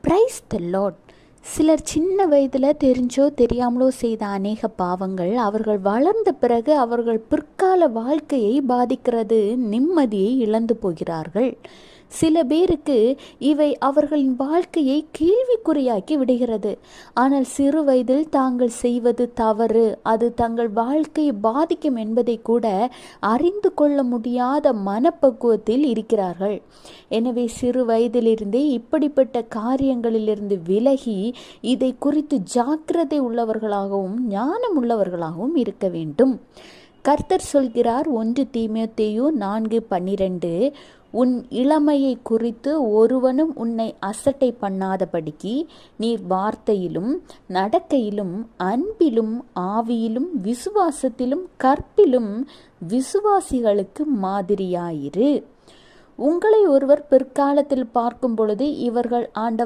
Praise the Lord. சிலர் சின்ன வயதில் தெரிஞ்சோ தெரியாமலோ செய்த அநேக பாவங்கள் அவர்கள் வளர்ந்த பிறகு அவர்கள் பிற்கால வாழ்க்கையை பாதிக்கிறது, நிம்மதியை இழந்து போகிறார்கள். சில பேருக்கு இவை அவர்களின் வாழ்க்கையை கேள்விக்குறியாக்கி விடுகிறது. ஆனால் சிறு வயதில் தாங்கள் செய்வது தவறு, அது தங்கள் வாழ்க்கையை பாதிக்கும் என்பதை கூட அறிந்து கொள்ள முடியாத மனப்பக்குவத்தில் இருக்கிறார்கள். எனவே சிறு வயதிலிருந்தே இப்படிப்பட்ட காரியங்களிலிருந்து விலகி இதை குறித்து ஜாக்கிரதை உள்ளவர்களாகவும் ஞானம் உள்ளவர்களாகவும் இருக்க வேண்டும். கர்த்தர் சொல்கிறார், 1 தீமோத்தேயு 4:12, உன் இளமையை குறித்து ஒருவனும் உன்னை அசட்டை பண்ணாதபடிக்கு நீர் வார்த்தையிலும் நடக்கையிலும் அன்பிலும் ஆவியிலும் விசுவாசத்திலும் கற்பிலும் விசுவாசிகளுக்கு மாதிரியாயிரு. உங்களை ஒருவர் பிற்காலத்தில் பார்க்கும் பொழுது இவர்கள் ஆண்டவர்